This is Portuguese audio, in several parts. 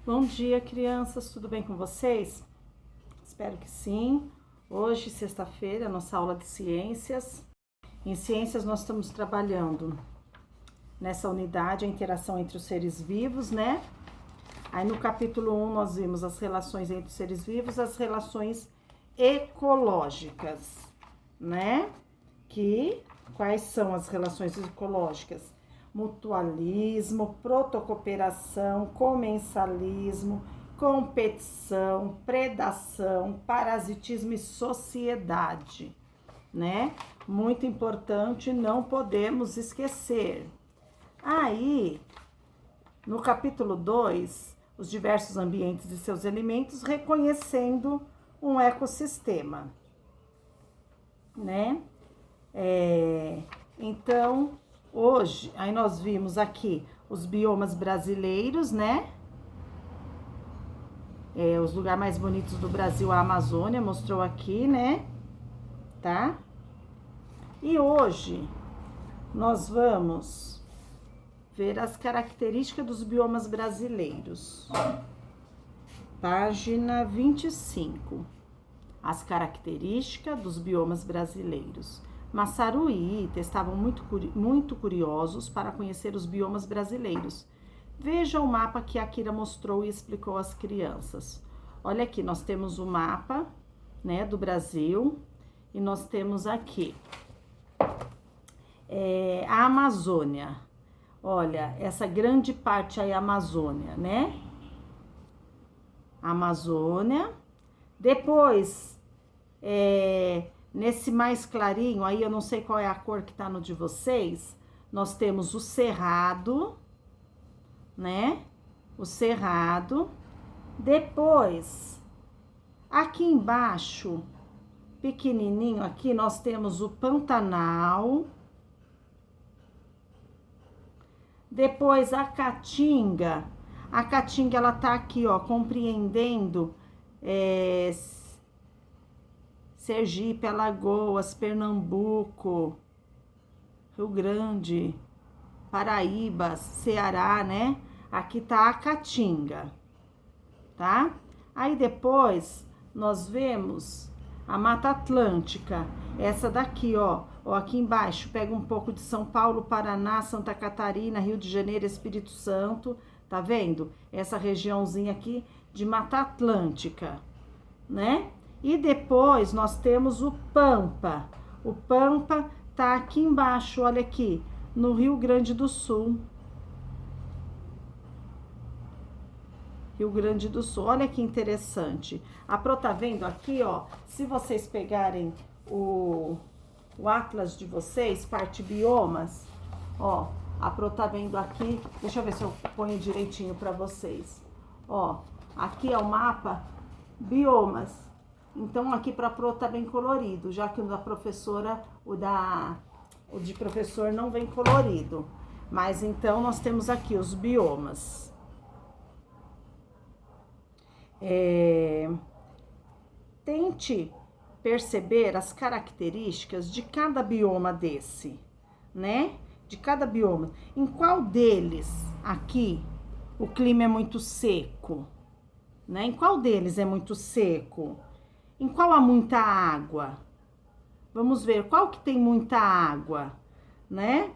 Bom dia, crianças, tudo bem com vocês? Espero que sim. Hoje, sexta-feira, nossa aula de ciências. Em ciências, nós estamos trabalhando nessa unidade a interação entre os seres vivos, né? Aí no capítulo 1 nós vimos as relações entre os seres vivos, as relações ecológicas, né? Quais são as relações ecológicas? Mutualismo, protocooperação, comensalismo, competição, predação, parasitismo e sociedade, né? Muito importante, não podemos esquecer. Aí, no capítulo 2, os diversos ambientes e seus elementos, reconhecendo um ecossistema, né? Então, hoje, aí nós vimos aqui os biomas brasileiros, né? Os lugares mais bonitos do Brasil, a Amazônia, mostrou aqui, né? Tá? E hoje, nós vamos ver as características dos biomas brasileiros. Página 25. As características dos biomas brasileiros. Massaro e Ita estavam muito curiosos para conhecer os biomas brasileiros. Veja o mapa que a Kira mostrou e explicou às crianças. Olha aqui, nós temos o mapa, né, do Brasil e nós temos aqui a Amazônia. Olha, essa grande parte aí, a Amazônia, né? Amazônia. Depois, nesse mais clarinho, aí eu não sei qual é a cor que tá no de vocês, nós temos o Cerrado, né? O Cerrado. Depois, aqui embaixo, pequenininho aqui, nós temos o Pantanal. Depois, a Caatinga. A Caatinga, ela tá aqui, ó, compreendendo Sergipe, Alagoas, Pernambuco, Rio Grande, Paraíba, Ceará, né? Aqui tá a Caatinga, tá? Aí depois nós vemos a Mata Atlântica, essa daqui, ó. Ó, aqui embaixo pega um pouco de São Paulo, Paraná, Santa Catarina, Rio de Janeiro, Espírito Santo, tá vendo? Essa regiãozinha aqui de Mata Atlântica, né? E depois nós temos o Pampa. O Pampa tá aqui embaixo, olha aqui, no Rio Grande do Sul. Rio Grande do Sul, olha que interessante. A Pro tá vendo aqui, ó, se vocês pegarem o atlas de vocês, parte biomas, ó, a Pro tá vendo aqui, deixa eu ver se eu ponho direitinho para vocês. Ó, aqui é o mapa biomas. Então aqui para a Pro tá bem colorido, já que o da professora, o de professor não vem colorido. Mas então nós temos aqui os biomas. Tente perceber as características de cada bioma desse, né? De cada bioma. Em qual deles aqui o clima é muito seco, né? Em qual deles é muito seco? Em qual há muita água? Vamos ver qual que tem muita água, né?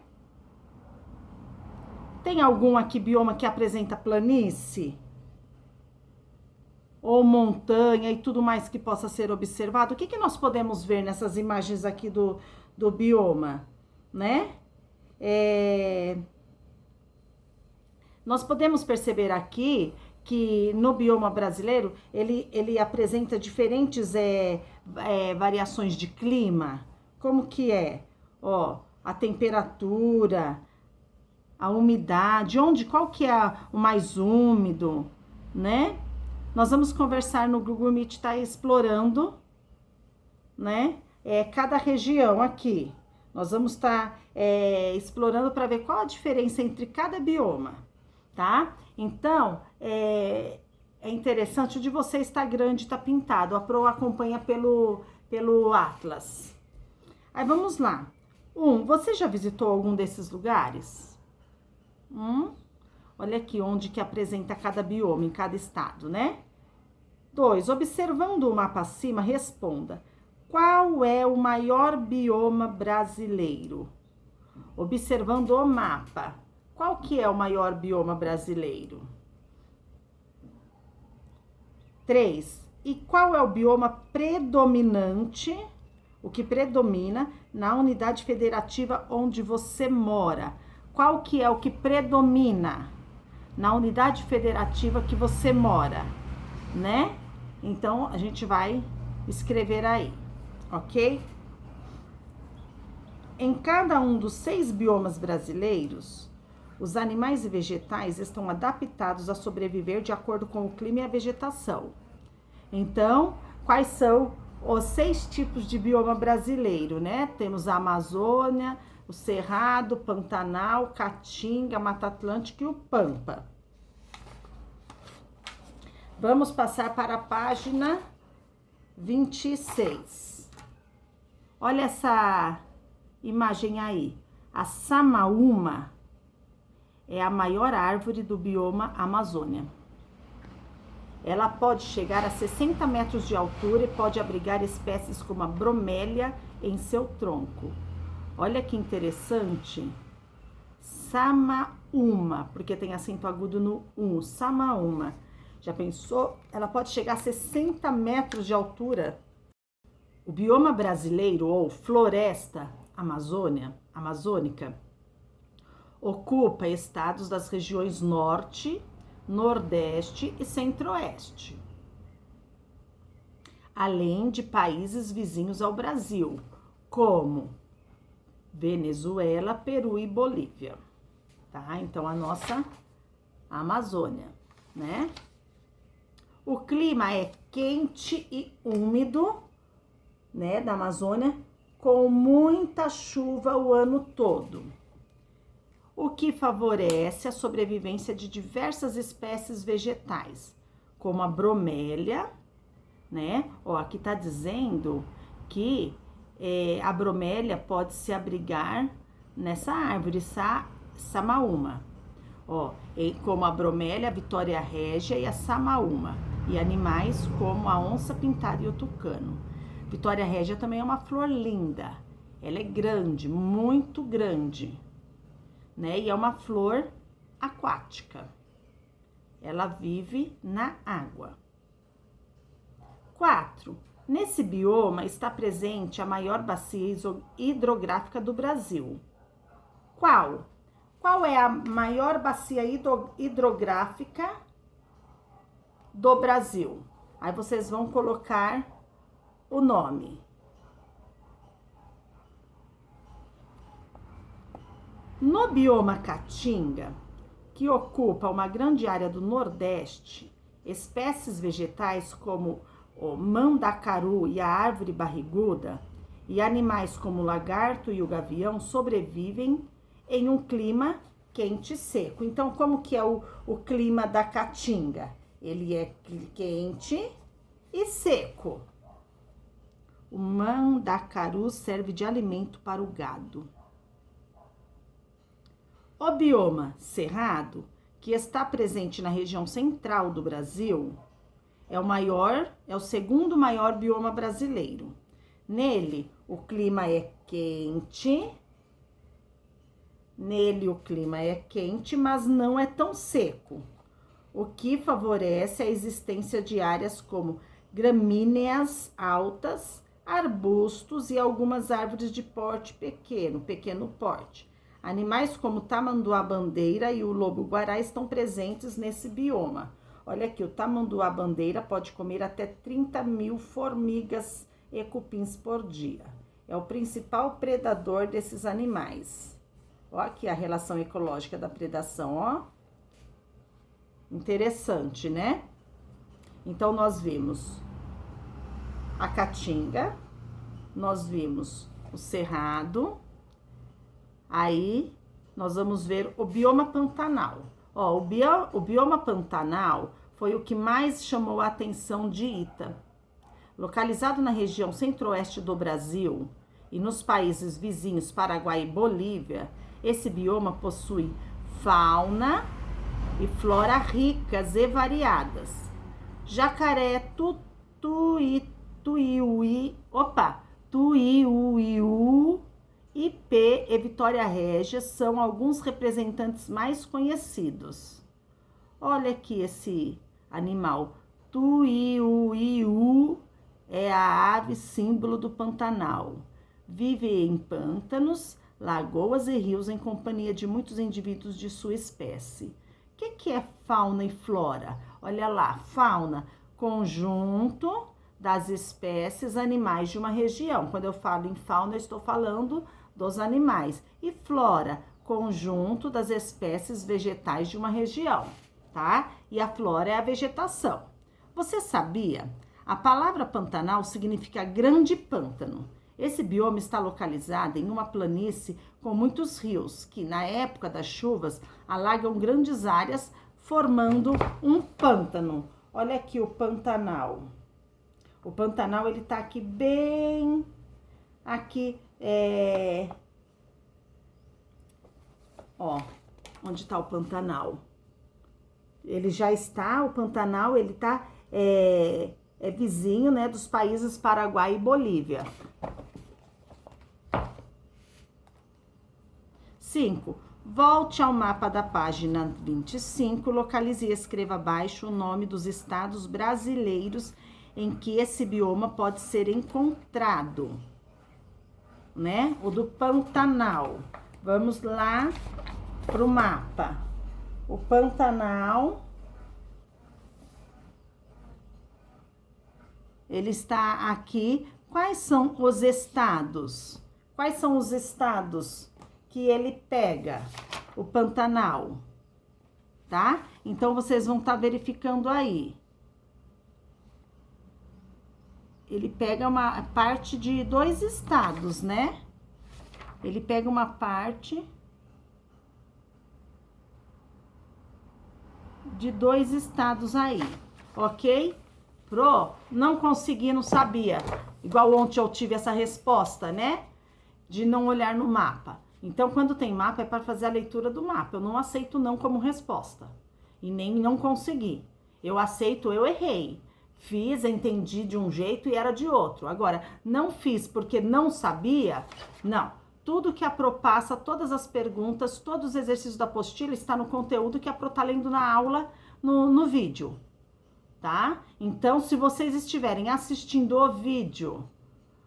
Tem algum aqui bioma que apresenta planície? Ou montanha e tudo mais que possa ser observado? O que nós podemos ver nessas imagens aqui do bioma, né? Nós podemos perceber aqui que no bioma brasileiro ele apresenta diferentes variações de clima. Como que é? Ó, a temperatura, a umidade, qual que é o mais úmido, né? Nós vamos conversar no Google Meet, tá explorando, né? Cada região aqui. Nós vamos estar explorando para ver qual a diferença entre cada bioma, tá? Então, é interessante, o de você está grande, está pintado. A Pro acompanha pelo Atlas. Aí vamos lá. Você já visitou algum desses lugares? Olha aqui onde que apresenta cada bioma em cada estado, né? 2. Observando o mapa acima, responda: qual é o maior bioma brasileiro? Observando o mapa, qual que é o maior bioma brasileiro? 3. E qual é o bioma predominante, o que predomina na unidade federativa onde você mora? Qual que é o que predomina na unidade federativa que você mora, né? Então, a gente vai escrever aí, ok? Em cada um dos 6 biomas brasileiros, os animais e vegetais estão adaptados a sobreviver de acordo com o clima e a vegetação. Então, quais são os 6 tipos de bioma brasileiro, né? Temos a Amazônia, o Cerrado, Pantanal, Caatinga, Mata Atlântica e o Pampa. Vamos passar para a página 26. Olha essa imagem aí. A samaúma é a maior árvore do bioma Amazônia. Ela pode chegar a 60 metros de altura e pode abrigar espécies como a bromélia em seu tronco. Olha que interessante. Samaúma, porque tem acento agudo no um. Samaúma. Já pensou? Ela pode chegar a 60 metros de altura. O bioma brasileiro, ou floresta amazônica, ocupa estados das regiões norte, nordeste e centro-oeste, além de países vizinhos ao Brasil, como Venezuela, Peru e Bolívia, tá? Então, a nossa Amazônia, né? O clima é quente e úmido, né, da Amazônia, com muita chuva o ano todo, o que favorece a sobrevivência de diversas espécies vegetais, como a bromélia, né? Ó, aqui tá dizendo que a bromélia pode se abrigar nessa árvore, samaúma. Ó, como a bromélia, a vitória régia e a samaúma. E animais como a onça pintada e o tucano. Vitória régia também é uma flor linda. Ela é grande, muito grande, né? E é uma flor aquática. Ela vive na água. 4. Nesse bioma está presente a maior bacia hidrográfica do Brasil. Qual? Qual é a maior bacia hidrográfica do Brasil? Aí vocês vão colocar o nome. No bioma Caatinga, que ocupa uma grande área do Nordeste, espécies vegetais como o mandacaru e a árvore barriguda e animais como o lagarto e o gavião sobrevivem em um clima quente e seco. Então, como que é o clima da Caatinga? Ele é quente e seco. O mandacaru serve de alimento para o gado. O bioma Cerrado, que está presente na região central do Brasil, é o segundo maior bioma brasileiro. Nele, o clima é quente. Mas não é tão seco, o que favorece a existência de áreas como gramíneas altas, arbustos e algumas árvores de porte pequeno porte. Animais como o tamanduá-bandeira e o lobo-guará estão presentes nesse bioma. Olha aqui, o tamanduá-bandeira pode comer até 30.000 formigas e cupins por dia. É o principal predador desses animais. Ó, aqui a relação ecológica da predação, ó. Interessante, né? Então, nós vimos a Caatinga, nós vimos o Cerrado, aí nós vamos ver o bioma Pantanal. Ó, o bioma Pantanal foi o que mais chamou a atenção de Ita. Localizado na região centro-oeste do Brasil e nos países vizinhos Paraguai e Bolívia, esse bioma possui fauna e flora ricas e variadas. Jacaré, tuiuiu, ipê e Vitória Régia são alguns representantes mais conhecidos. Olha aqui esse animal. Tuiuiu é a ave símbolo do Pantanal. Vive em pântanos, lagoas e rios em companhia de muitos indivíduos de sua espécie. O que é fauna e flora? Olha lá, fauna, conjunto das espécies animais de uma região. Quando eu falo em fauna, eu estou falando dos animais. E flora, conjunto das espécies vegetais de uma região, tá? E a flora é a vegetação. Você sabia? A palavra Pantanal significa grande pântano. Esse bioma está localizado em uma planície com muitos rios, que na época das chuvas alagam grandes áreas, formando um pântano. Olha aqui o Pantanal. O Pantanal, ele tá aqui bem... Aqui, Ó, onde tá o Pantanal? Ele já está, o Pantanal, ele tá... É vizinho, né, dos países Paraguai e Bolívia. 5. Volte ao mapa da página 25, localize e escreva abaixo o nome dos estados brasileiros em que esse bioma pode ser encontrado, né? O do Pantanal. Vamos lá pro mapa. O Pantanal, ele está aqui. Quais são os estados? Quais são os estados que ele pega? O Pantanal, tá? Então, vocês vão estar verificando aí. Ele pega uma parte de 2 estados, né? Ele pega uma parte de 2 estados aí, ok? Não consegui, não sabia. Igual ontem eu tive essa resposta, né? De não olhar no mapa. Então, quando tem mapa, é para fazer a leitura do mapa. Eu não aceito não como resposta. E nem não consegui. Eu aceito, eu errei. Fiz, entendi de um jeito e era de outro. Agora, não fiz porque não sabia? Não. Tudo que a Pro passa, todas as perguntas, todos os exercícios da apostila está no conteúdo que a Pro tá lendo na aula, no vídeo. Tá? Então, se vocês estiverem assistindo o vídeo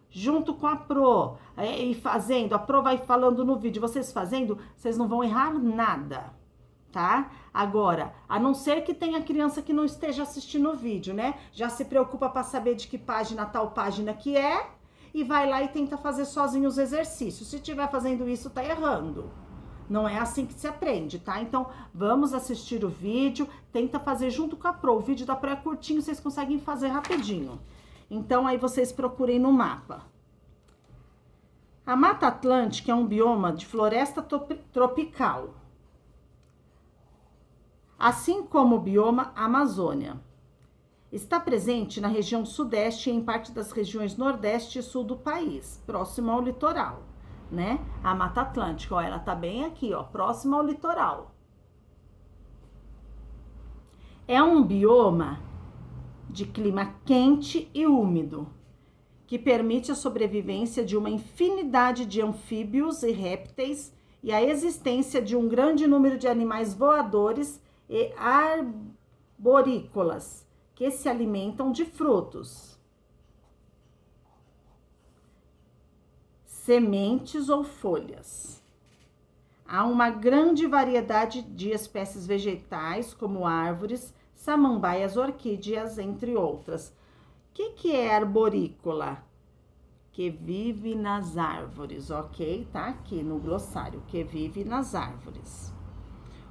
junto com a Pro e fazendo, a Pro vai falando no vídeo, vocês fazendo, vocês não vão errar nada, tá? Agora, a não ser que tenha criança que não esteja assistindo o vídeo, né? Já se preocupa para saber de que página tal página que é e vai lá e tenta fazer sozinho os exercícios. Se estiver fazendo isso, tá errando. Não é assim que se aprende, tá? Então, vamos assistir o vídeo, tenta fazer junto com a Pro. O vídeo da Pro é curtinho, vocês conseguem fazer rapidinho. Então, aí vocês procurem no mapa. A Mata Atlântica é um bioma de floresta tropical, assim como o bioma Amazônia. Está presente na região sudeste e em parte das regiões nordeste e sul do país, próximo ao litoral, né? A Mata Atlântica, ó, ela tá bem aqui, ó, próxima ao litoral. É um bioma de clima quente e úmido, que permite a sobrevivência de uma infinidade de anfíbios e répteis e a existência de um grande número de animais voadores e arborícolas, que se alimentam de frutos, sementes ou folhas. Há uma grande variedade de espécies vegetais, como árvores, samambaias, orquídeas, entre outras. O que é arborícola? Que vive nas árvores, ok? Tá aqui no glossário, que vive nas árvores.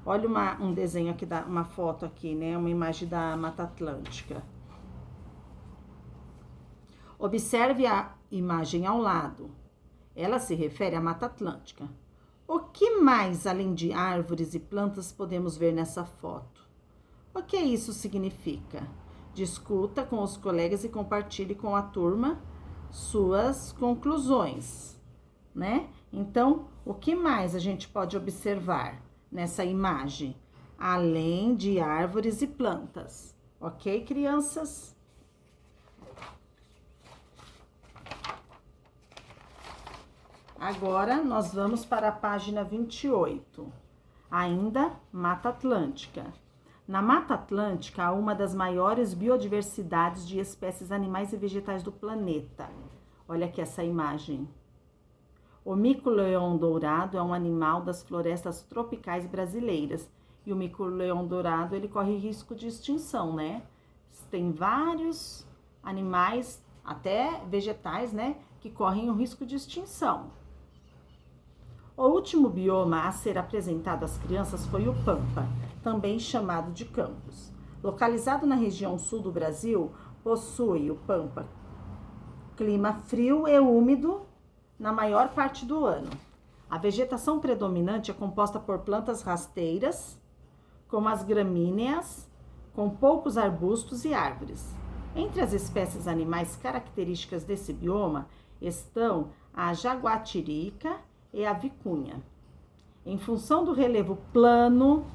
Olha um desenho aqui, uma foto aqui, né? Uma imagem da Mata Atlântica. Observe a imagem ao lado. Ela se refere à Mata Atlântica. O que mais, além de árvores e plantas, podemos ver nessa foto? O que isso significa? Discuta com os colegas e compartilhe com a turma suas conclusões, né? Então, o que mais a gente pode observar nessa imagem? além de árvores e plantas. Ok, crianças? Agora, nós vamos para a página 28. Ainda, Mata Atlântica. Na Mata Atlântica, há uma das maiores biodiversidades de espécies animais e vegetais do planeta. Olha aqui essa imagem. O mico-leão dourado é um animal das florestas tropicais brasileiras. E o mico-leão dourado, ele corre risco de extinção, né? Tem vários animais, até vegetais, né? Que correm o risco de extinção. O último bioma a ser apresentado às crianças foi o Pampa, também chamado de Campos. Localizado na região sul do Brasil, possui o Pampa clima frio e úmido na maior parte do ano. A vegetação predominante é composta por plantas rasteiras, como as gramíneas, com poucos arbustos e árvores. Entre as espécies animais características desse bioma estão a jaguatirica e a vicunha. Em função do relevo plano,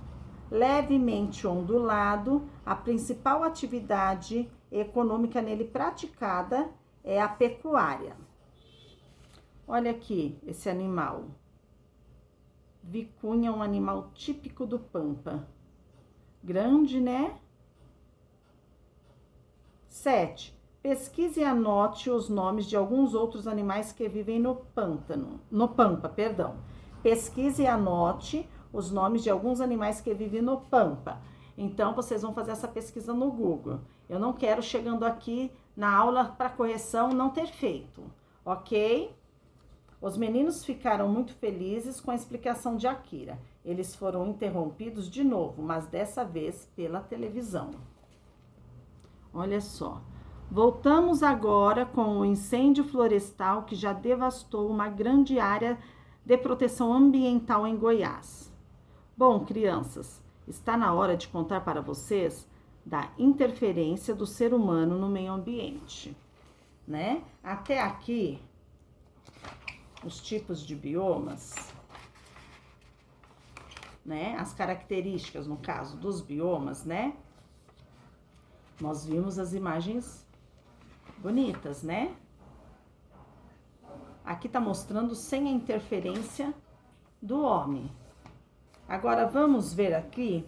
levemente ondulado, a principal atividade econômica nele praticada é a pecuária. Olha aqui esse animal. Vicunha é um animal típico do Pampa. Grande, né? 7. Pesquise e anote os nomes de alguns outros animais que vivem no Pampa. Pesquise e anote os nomes de alguns animais que vivem no Pampa. Então, vocês vão fazer essa pesquisa no Google. Eu não quero, chegando aqui na aula para correção, não ter feito, ok? Os meninos ficaram muito felizes com a explicação de Akira. Eles foram interrompidos de novo, mas dessa vez pela televisão. Olha só. Voltamos agora com o incêndio florestal que já devastou uma grande área de proteção ambiental em Goiás. Bom, crianças, está na hora de contar para vocês da interferência do ser humano no meio ambiente, né? Até aqui, os tipos de biomas, né? As características, no caso, dos biomas, né? Nós vimos as imagens bonitas, né? Aqui tá mostrando sem a interferência do homem. Agora, vamos ver aqui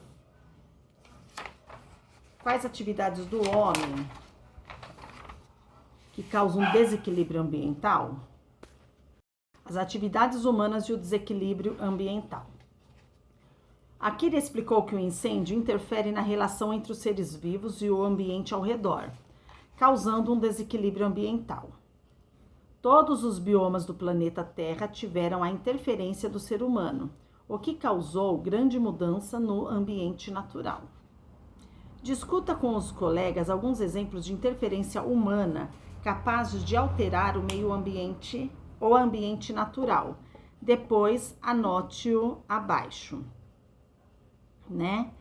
quais atividades do homem que causam desequilíbrio ambiental. As atividades humanas e o desequilíbrio ambiental. Akira explicou que o incêndio interfere na relação entre os seres vivos e o ambiente ao redor, causando um desequilíbrio ambiental. Todos os biomas do planeta Terra tiveram a interferência do ser humano, o que causou grande mudança no ambiente natural. Discuta com os colegas alguns exemplos de interferência humana capazes de alterar o meio ambiente ou ambiente natural. Depois, anote-o abaixo, né?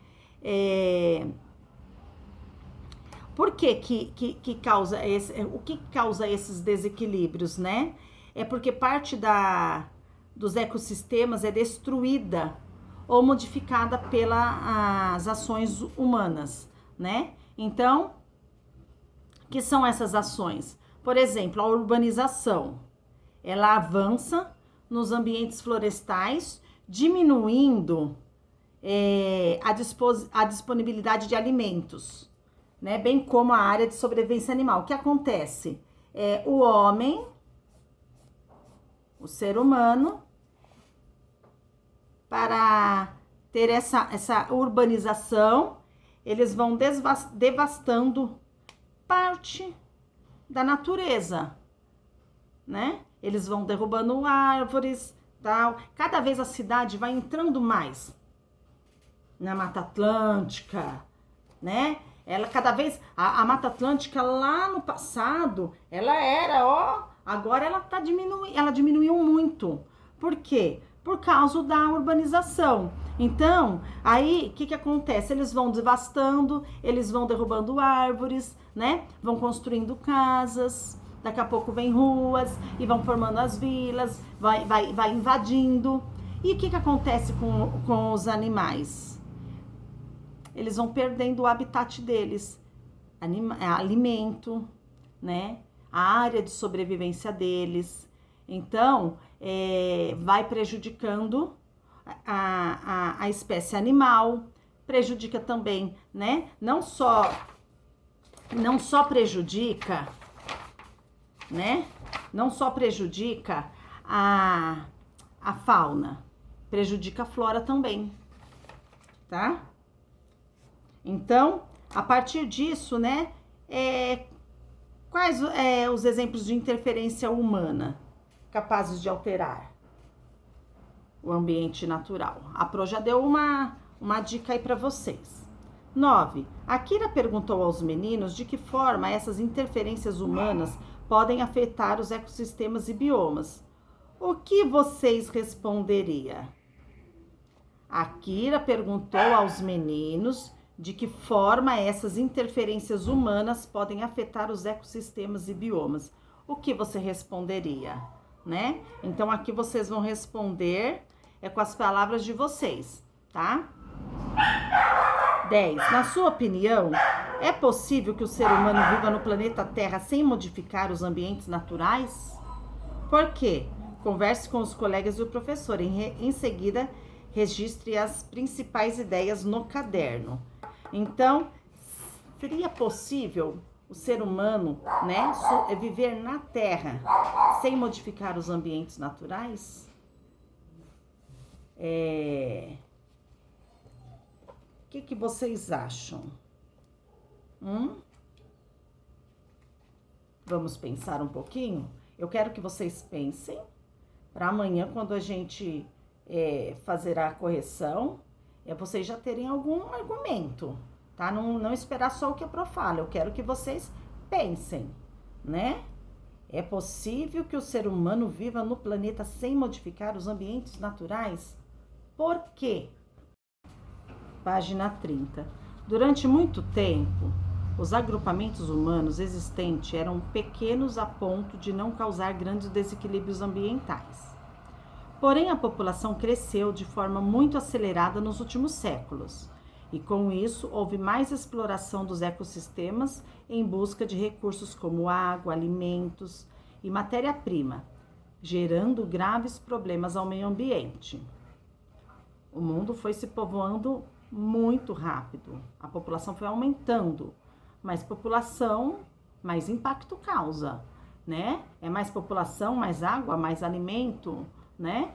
Por que causa o que causa esses desequilíbrios, né? É porque parte dos ecossistemas é destruída ou modificada pelas ações humanas, né? Então, que são essas ações? Por exemplo, a urbanização. Ela avança nos ambientes florestais, diminuindo a disponibilidade de alimentos, né? Bem como a área de sobrevivência animal. O que acontece? O homem, o ser humano, para ter essa urbanização, eles vão devastando parte da natureza, né? Eles vão derrubando árvores, tal. Cada vez a cidade vai entrando mais na Mata Atlântica, né? Ela cada vez, a Mata Atlântica lá no passado, ela era, agora ela tá diminuindo, ela diminuiu muito. Por quê? Por causa da urbanização. Então, aí, o que acontece? Eles vão devastando, eles vão derrubando árvores, né? Vão construindo casas, daqui a pouco vem ruas e vão formando as vilas, vai invadindo. E o que acontece com os animais? eles vão perdendo o habitat deles, alimento, né? A área de sobrevivência deles. Então, vai prejudicando a espécie animal, prejudica também, né? Não só prejudica, né? Não só prejudica a fauna, prejudica a flora também, tá? Então, a partir disso, né, quais os exemplos de interferência humana capazes de alterar o ambiente natural? A Pro já deu uma dica aí para vocês. 9. A Kira perguntou aos meninos de que forma essas interferências humanas podem afetar os ecossistemas e biomas. O que vocês responderiam? A Kira perguntou aos meninos de que forma essas interferências humanas podem afetar os ecossistemas e biomas. O que você responderia, né? Então, aqui vocês vão responder com as palavras de vocês, tá? 10. Na sua opinião, é possível que o ser humano viva no planeta Terra sem modificar os ambientes naturais? Por quê? Converse com os colegas e o professor. Em seguida, registre as principais ideias no caderno. Então, seria possível o ser humano, né, viver na Terra sem modificar os ambientes naturais? O que vocês acham? Vamos pensar um pouquinho? Eu quero que vocês pensem para amanhã, quando a gente fazer a correção, vocês já terem algum argumento, tá? Não esperar só o que a Pro fala. Eu quero que vocês pensem, né? É possível que o ser humano viva no planeta sem modificar os ambientes naturais? Por quê? Página 30. Durante muito tempo, os agrupamentos humanos existentes eram pequenos a ponto de não causar grandes desequilíbrios ambientais. Porém, a população cresceu de forma muito acelerada nos últimos séculos, e com isso houve mais exploração dos ecossistemas em busca de recursos como água, alimentos e matéria-prima, gerando graves problemas ao meio ambiente. O mundo foi se povoando muito rápido, a população foi aumentando, mais população, mais impacto causa, né? É mais população, mais água, mais alimento, né?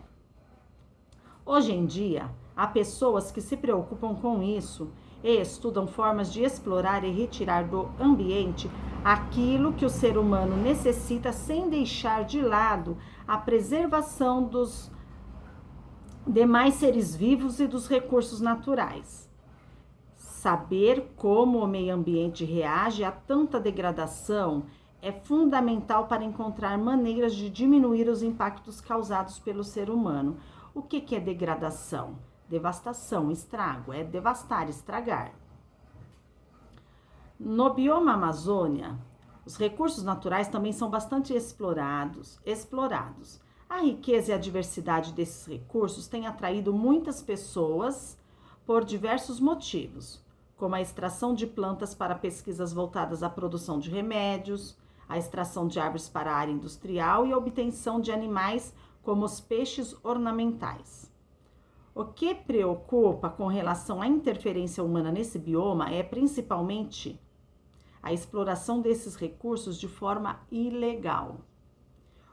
Hoje em dia, há pessoas que se preocupam com isso e estudam formas de explorar e retirar do ambiente aquilo que o ser humano necessita sem deixar de lado a preservação dos demais seres vivos e dos recursos naturais. Saber como o meio ambiente reage a tanta degradação é fundamental para encontrar maneiras de diminuir os impactos causados pelo ser humano. O que é degradação? Devastação, estrago, é devastar, estragar. No bioma Amazônia, os recursos naturais também são bastante explorados. A riqueza e a diversidade desses recursos têm atraído muitas pessoas por diversos motivos, como a extração de plantas para pesquisas voltadas à produção de remédios, a extração de árvores para a área industrial e a obtenção de animais como os peixes ornamentais. O que preocupa com relação à interferência humana nesse bioma é principalmente a exploração desses recursos de forma ilegal,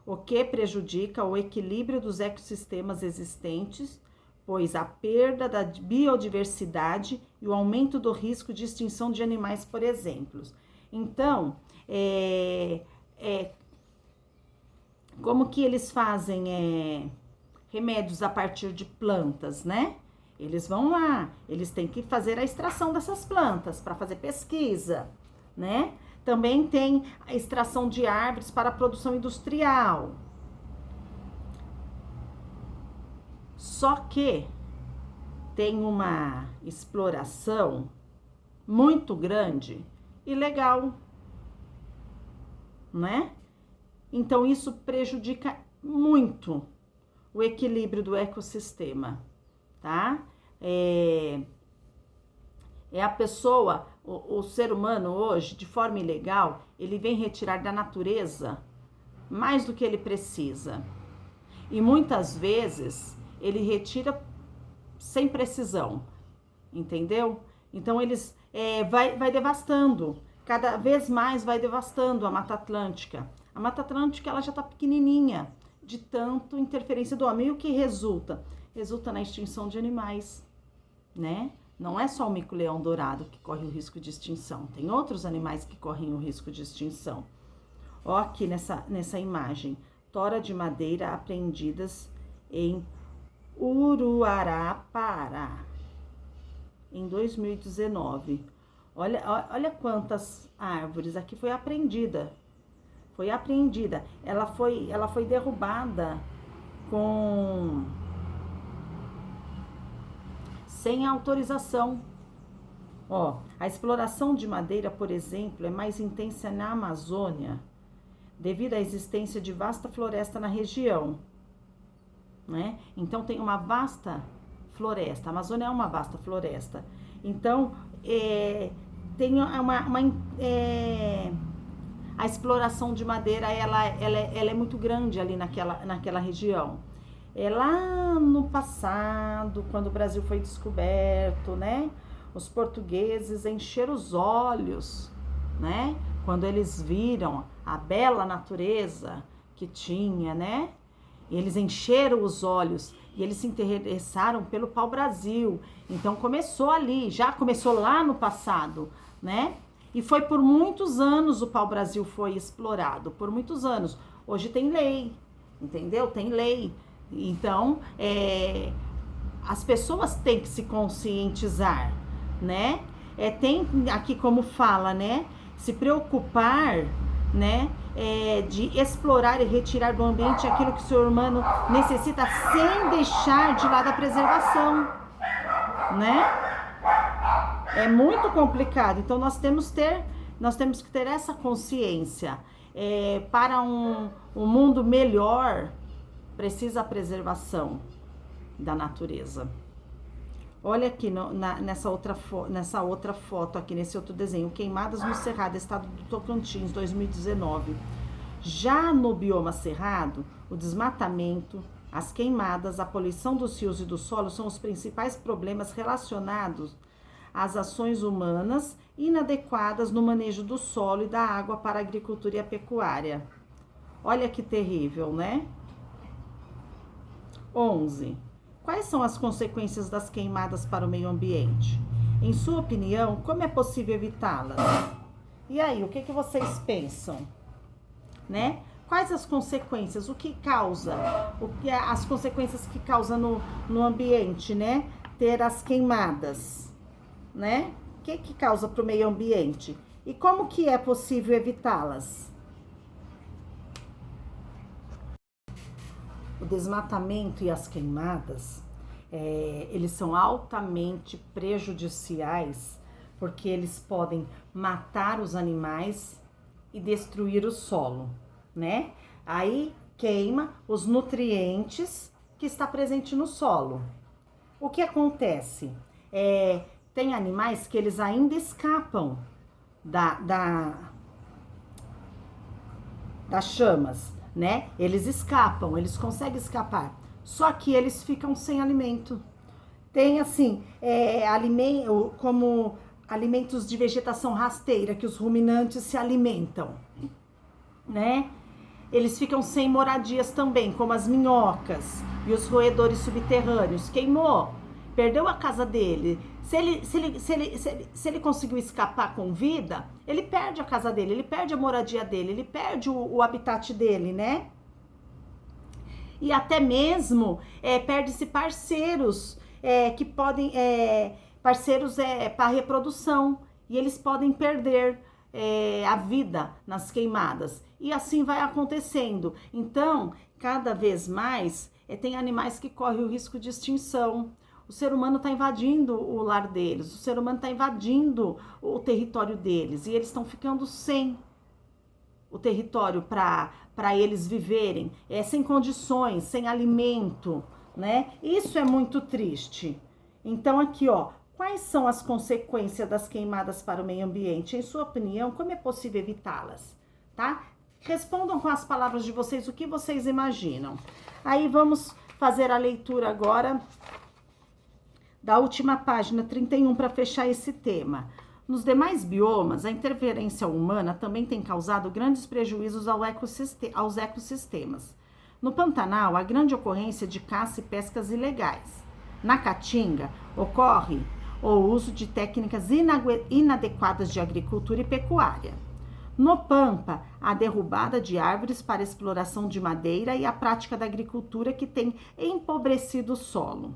o que prejudica o equilíbrio dos ecossistemas existentes, pois a perda da biodiversidade e o aumento do risco de extinção de animais, por exemplo. Então, como que eles fazem remédios a partir de plantas, né? Eles vão lá, eles têm que fazer a extração dessas plantas para fazer pesquisa, né? Também tem a extração de árvores para a produção industrial. Só que tem uma exploração muito grande ilegal, né? Então isso prejudica muito o equilíbrio do ecossistema, tá? É a pessoa, o ser humano hoje, de forma ilegal, ele vem retirar da natureza mais do que ele precisa. E muitas vezes ele retira sem precisão, entendeu? Então eles vai devastando, cada vez mais vai devastando a Mata Atlântica. A Mata Atlântica ela já está pequenininha de tanto interferência do homem. E o que resulta? Resulta na extinção de animais, né? Não é só o mico-leão dourado que corre o risco de extinção, tem outros animais que correm o risco de extinção. Ó, aqui nessa imagem, tora de madeira apreendidas em Uruará, Pará, em 2019. Olha quantas árvores. Aqui foi apreendida. Foi apreendida. Ela foi derrubada sem autorização. Ó, a exploração de madeira, por exemplo, é mais intensa na Amazônia, devido à existência de vasta floresta na região, né? Então tem uma vasta floresta. A Amazônia é uma vasta floresta. Então tem a exploração de madeira, ela é muito grande ali naquela região. Lá no passado, quando o Brasil foi descoberto, né? Os portugueses encheram os olhos, né? Quando eles viram a bela natureza que tinha, né? E eles encheram os olhos e eles se interessaram pelo pau-brasil. Então começou ali, já começou lá no passado, né? E foi por muitos anos o pau-brasil foi explorado, por muitos anos. Hoje tem lei, entendeu? Tem lei. Então, as pessoas têm que se conscientizar, né? Tem aqui como fala, né? Se preocupar, né? De explorar e retirar do ambiente aquilo que o ser humano necessita sem deixar de lado a preservação, né? É muito complicado. Então nós temos que ter essa consciência. Para um mundo melhor, precisa a preservação da natureza. Olha aqui nessa outra foto aqui, nesse outro desenho, queimadas no Cerrado, estado do Tocantins, 2019. Já no bioma cerrado, o desmatamento, as queimadas, a poluição dos rios e do solo são os principais problemas relacionados às ações humanas inadequadas no manejo do solo e da água para a agricultura e a pecuária. Olha que terrível, né? 11. Quais são as consequências das queimadas para o meio ambiente? Em sua opinião, como é possível evitá-las? E aí, o que vocês pensam? Né? Quais as consequências? O que causa? As consequências que causa no ambiente, né? Ter as queimadas, né? O que causa para o meio ambiente? E como que é possível evitá-las? O desmatamento e as queimadas, eles são altamente prejudiciais, porque eles podem matar os animais e destruir o solo, né? Aí queima os nutrientes que está presente no solo. O que acontece? Tem animais que eles ainda escapam das chamas, né? Eles escapam, eles conseguem escapar, só que eles ficam sem alimento. Tem assim, como alimentos de vegetação rasteira, que os ruminantes se alimentam, né? Eles ficam sem moradias também, como as minhocas e os roedores subterrâneos. Queimou, perdeu a casa dele. Se ele conseguiu escapar com vida, ele perde a casa dele, ele perde a moradia dele, ele perde o habitat dele, né? E até mesmo perde-se parceiros que podem... parceiros para reprodução, e eles podem perder a vida nas queimadas. E assim vai acontecendo. Então, cada vez mais, tem animais que correm o risco de extinção. O ser humano está invadindo o lar deles, o ser humano está invadindo o território deles, e eles estão ficando sem o território para eles viverem, sem condições, sem alimento, né? Isso é muito triste. Então aqui, ó, Quais são as consequências das queimadas para o meio ambiente? Em sua opinião, como é possível evitá-las? Tá? Respondam com as palavras de vocês o que vocês imaginam. Aí vamos fazer a leitura agora da última página 31 para fechar esse tema. Nos demais biomas, a interferência humana também tem causado grandes prejuízos aos ecossistemas. No Pantanal, há grande ocorrência de caça e pescas ilegais. Na Caatinga, ocorre o uso de técnicas inadequadas de agricultura e pecuária. No Pampa, a derrubada de árvores para exploração de madeira e a prática da agricultura que tem empobrecido o solo.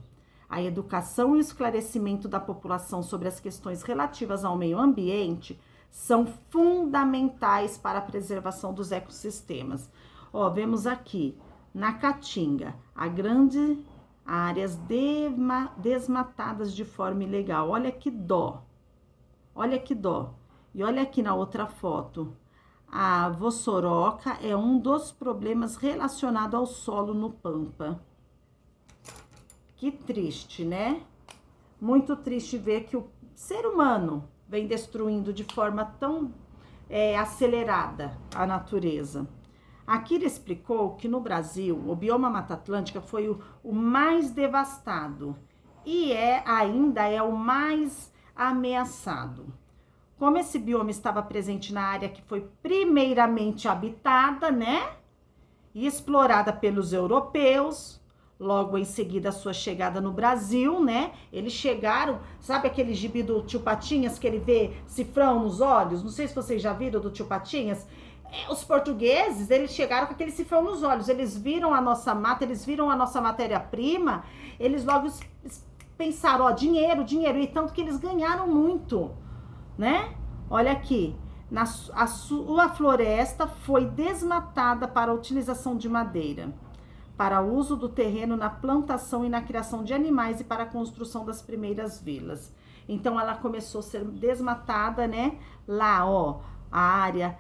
A educação e o esclarecimento da população sobre as questões relativas ao meio ambiente são fundamentais para a preservação dos ecossistemas. Ó, vemos aqui, na Caatinga, há grandes áreas desmatadas de forma ilegal. Olha que dó. Olha que dó. E olha aqui na outra foto. A vossoroca é um dos problemas relacionados ao solo no Pampa. Que triste, né? Muito triste ver que o ser humano vem destruindo de forma tão acelerada a natureza. A Kira explicou que no Brasil o bioma Mata Atlântica foi o mais devastado e ainda é o mais ameaçado. Como esse bioma estava presente na área que foi primeiramente habitada, né? E explorada pelos europeus, logo em seguida a sua chegada no Brasil, né? Eles chegaram, sabe aquele gibi do Tio Patinhas que ele vê cifrão nos olhos? Não sei se vocês já viram do Tio Patinhas. Os portugueses, eles chegaram com aquele cifrão nos olhos, eles viram a nossa mata, eles viram a nossa matéria-prima, eles logo pensaram, ó, dinheiro, dinheiro, e tanto que eles ganharam muito, né? Olha aqui, a sua floresta foi desmatada para a utilização de madeira, para o uso do terreno na plantação e na criação de animais e para a construção das primeiras vilas. Então, ela começou a ser desmatada, né? Lá, ó, a área...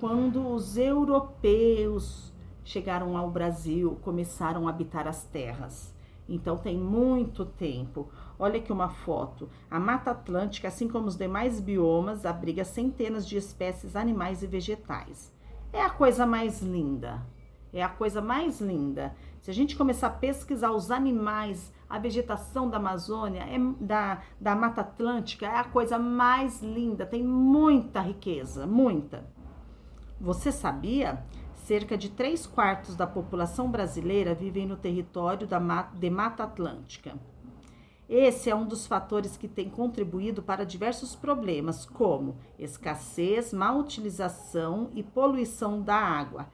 quando os europeus chegaram ao Brasil, começaram a habitar as terras. Então tem muito tempo. Olha aqui uma foto. A Mata Atlântica, assim como os demais biomas, abriga centenas de espécies animais e vegetais. É a coisa mais linda. É a coisa mais linda. Se a gente começar a pesquisar os animais, a vegetação da Amazônia, da Mata Atlântica, é a coisa mais linda. Tem muita riqueza, muita. Você sabia? Cerca de 3/4 da população brasileira vivem no território de Mata Atlântica. Esse é um dos fatores que tem contribuído para diversos problemas, como escassez, má utilização e poluição da água.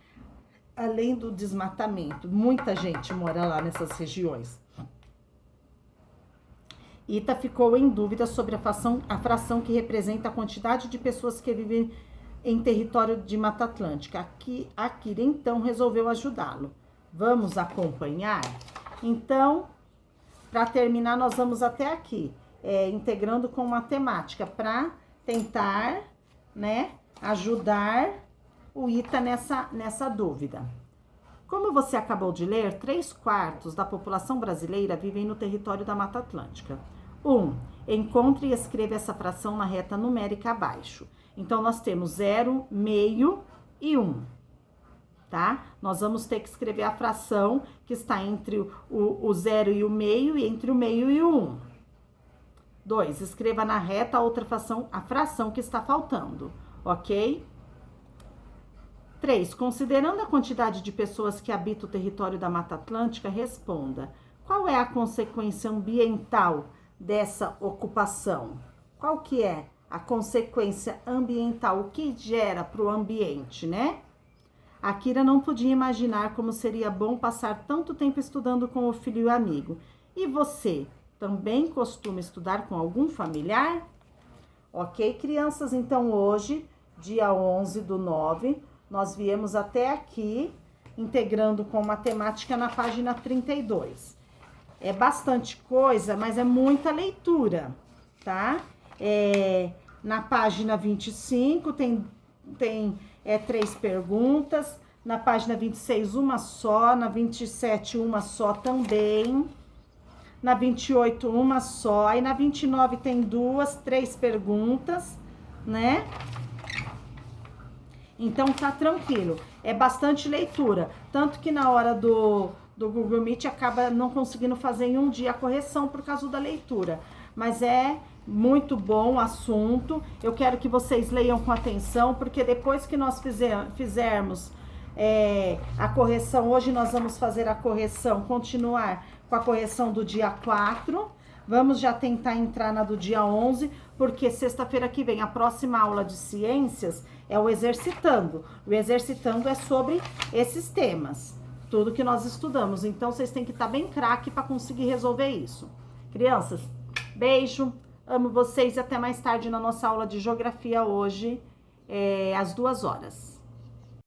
Além do desmatamento, muita gente mora lá nessas regiões. Ita ficou em dúvida sobre a fração que representa a quantidade de pessoas que vivem em território de Mata Atlântica. A Kira, então, resolveu ajudá-lo. Vamos acompanhar? Então, para terminar, nós vamos até aqui, integrando com matemática, para tentar, né, ajudar o Ita nessa dúvida. Como você acabou de ler, 3/4 da população brasileira vivem no território da Mata Atlântica. 1. Encontre e escreva essa fração na reta numérica abaixo. Então, nós temos 0, meio e 1, tá? Nós vamos ter que escrever a fração que está entre o 0 e o meio e entre o meio e o 1. 2. Escreva na reta a fração que está faltando, ok? 3. Considerando a quantidade de pessoas que habitam o território da Mata Atlântica, responda: qual é a consequência ambiental dessa ocupação? Qual que é a consequência ambiental? O que gera para o ambiente, né? A Kira não podia imaginar como seria bom passar tanto tempo estudando com o filho e o amigo. E você, também costuma estudar com algum familiar? Ok, crianças? Então, hoje, dia 11/9, nós viemos até aqui, integrando com matemática na página 32. É bastante coisa, mas é muita leitura, tá? Na página 25 tem 3 perguntas, na página 26 uma só, na 27 uma só também. Na 28, uma só. Aí na 29 tem 2, 3 perguntas, né? Então tá tranquilo. É bastante leitura. Tanto que na hora do Google Meet acaba não conseguindo fazer em um dia a correção por causa da leitura. Mas é muito bom o assunto. Eu quero que vocês leiam com atenção, porque depois que nós fizermos a correção, hoje nós vamos fazer a correção, continuar com a correção do dia 4. Vamos já tentar entrar na do dia 11, porque sexta-feira que vem, a próxima aula de ciências é o exercitando. O exercitando é sobre esses temas, tudo que nós estudamos. Então, vocês têm que estar bem craque para conseguir resolver isso. Crianças, beijo, amo vocês e até mais tarde na nossa aula de geografia hoje, às 2 horas.